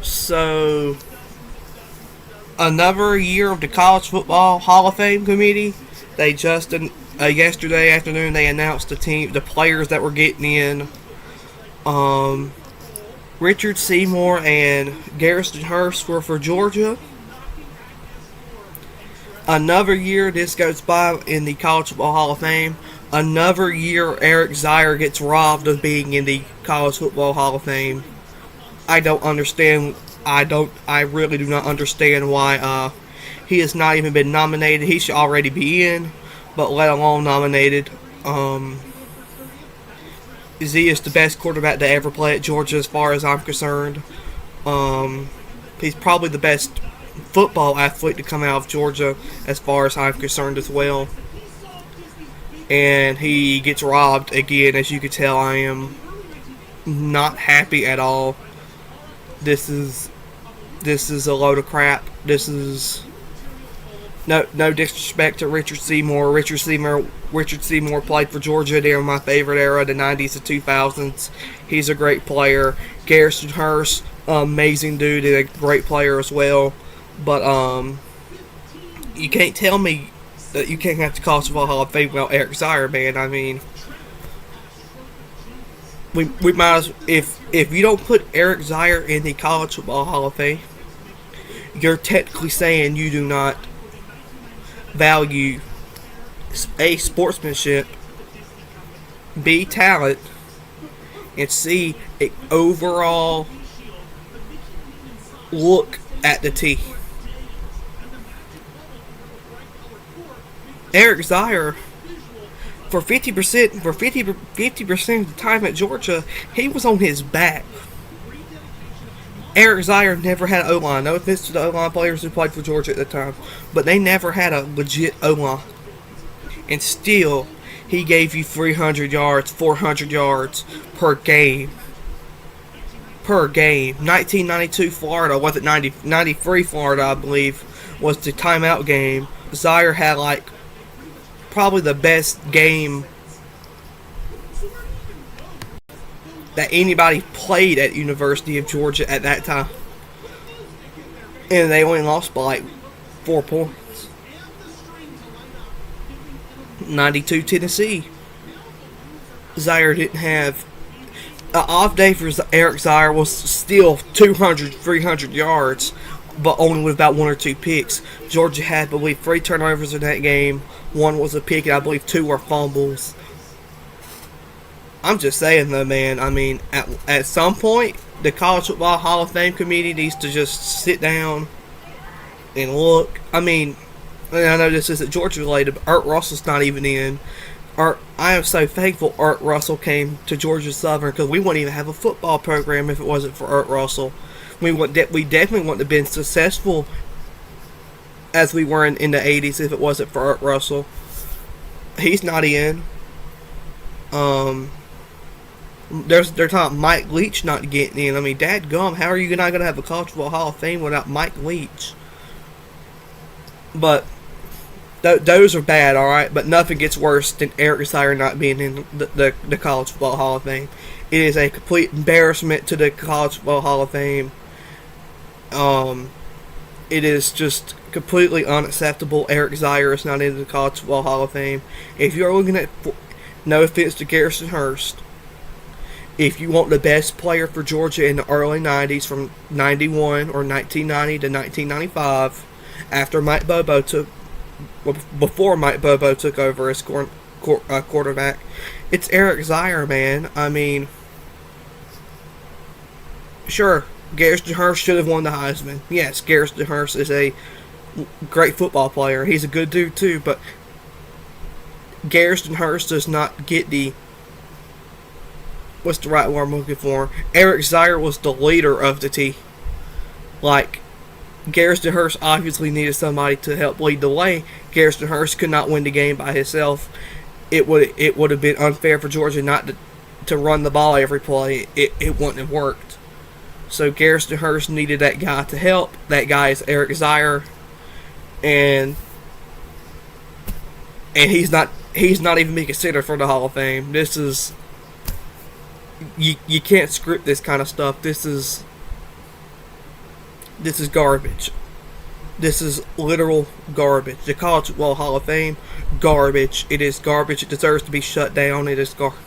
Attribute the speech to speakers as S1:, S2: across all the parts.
S1: So, another year of the College Football Hall of Fame committee. They just yesterday afternoon they announced the players that were getting in. Richard Seymour and Garrison Hurst were for Georgia. Another year this goes by in the College Football Hall of Fame. Another year Eric ZEIER gets robbed of being in the College Football Hall of Fame. I don't understand. I really do not understand why he has not even been nominated. He should already be in, but let alone nominated. Z is the best quarterback to ever play at Georgia as far as I'm concerned. He's probably the best football athlete to come out of Georgia as far as I'm concerned as well. And he gets robbed again. As you can tell, I am not happy at all. This is a load of crap. This is no disrespect to Richard Seymour. Richard Seymour played for Georgia during my favorite era, the 90s and 2000s. He's a great player. Garrison Hurst, amazing dude, and a great player as well. But you can't tell me that you can't have the College Football Hall of Fame without Eric ZEIER, man. I mean, we might as if you don't put Eric ZEIER in the College Football Hall of Fame, you're technically saying you do not value A, sportsmanship, B, talent, and C, an overall look at the team. Eric ZEIER, for 50% of the time at Georgia, he was on his back. Eric ZEIER never had an O-line. No offense to the O-line players who played for Georgia at the time, but they never had a legit O-line. And still, he gave you 300 yards, 400 yards per game. 1992 Florida, was it 93 Florida, I believe, was the timeout game. ZEIER had probably the best game that anybody played at University of Georgia at that time. And they only lost by 4 points. 92 Tennessee. ZEIER didn't have... An off day for Eric ZEIER was still 200, 300 yards, but only with about 1 or 2 picks. Georgia had, I believe, 3 turnovers in that game. 1 was a pick, and I believe 2 were fumbles. I'm just saying, though, man, I mean, at some point, the College Football Hall of Fame committee needs to just sit down and look. I mean, I know this isn't Georgia related, but Art Russell's not even in. I am so thankful Art Russell came to Georgia Southern, because we wouldn't even have a football program if it wasn't for Art Russell. We definitely wouldn't have been successful as we were in the 80s if it wasn't for Art Russell. He's not in. They're talking Mike Leach not getting in. I mean, dadgum, how are you not going to have a College Football Hall of Fame without Mike Leach? But those are bad, all right. But nothing gets worse than Eric ZEIER not being in the College Football Hall of Fame. It is a complete embarrassment to the College Football Hall of Fame. It is just completely unacceptable. Eric ZEIER is not in the College Football Hall of Fame. If you're looking at, no offense to Garrison Hurst, if you want the best player for Georgia in the early 90s, from 91 or 1990 to 1995, before Mike Bobo took over as quarterback, it's Eric ZEIER, man. I mean, sure, Garrison Hurst should have won the Heisman. Yes, Garrison Hurst is a great football player. He's a good dude too, but Garrison Hurst does not get the... What's the right word I'm looking for? Eric ZEIER was the leader of the team. Garrison Hurst obviously needed somebody to help lead the way. Garrison Hurst could not win the game by himself. It would have been unfair for Georgia not to run the ball every play. It wouldn't have worked. So Garrison Hurst needed that guy to help. That guy is Eric ZEIER, and he's not even being considered for the Hall of Fame. This is... You can't script this kind of stuff. This is This is garbage. This is literal garbage. The College Football Hall of Fame, garbage. It is garbage. It deserves to be shut down. It is garbage.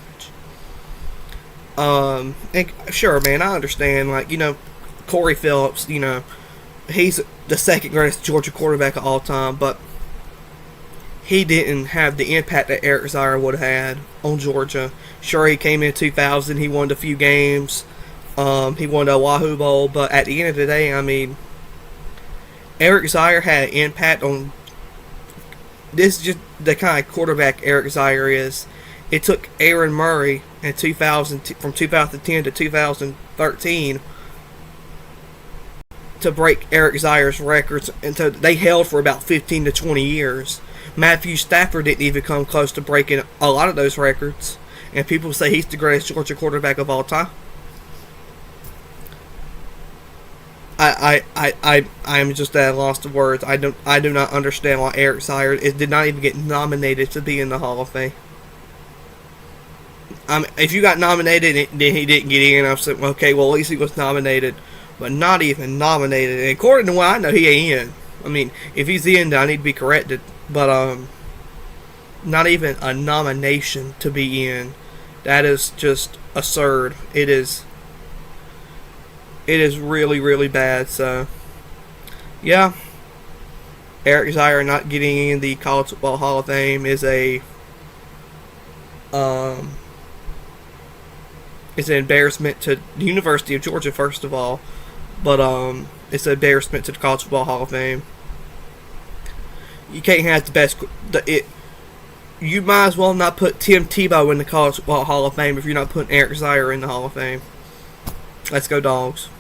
S1: And sure, man, I understand. Like, Corey Phillips, he's the second greatest Georgia quarterback of all time, but he didn't have the impact that Eric ZEIER would have had on Georgia. Sure, he came in 2000. He won a few games. He won the Wahoo Bowl, but at the end of the day, I mean, Eric ZEIER had an impact on. This is just the kind of quarterback Eric ZEIER is. It took Aaron Murray in 2000, from 2010 to 2013, to break Eric ZEIER's records, and so they held for about 15 to 20 years. Matthew Stafford didn't even come close to breaking a lot of those records, and people say he's the greatest Georgia quarterback of all time. I'm just at a loss of words. I do not understand why Eric ZEIER did not even get nominated to be in the Hall of Fame. If you got nominated and then he didn't get in, I'm saying, okay, well, at least he was nominated, but not even nominated. And according to what I know, he ain't in. I mean, if he's in, I need to be corrected. But not even a nomination to be in. That is just absurd. It is really, really bad. So, yeah, Eric ZEIER not getting in the College Football Hall of Fame is it's an embarrassment to the University of Georgia, first of all, but it's an embarrassment to the College Football Hall of Fame. You can't have the best. You might as well not put Tim Tebow in the College Football Hall of Fame if you're not putting Eric ZEIER in the Hall of Fame. Let's go, Dogs.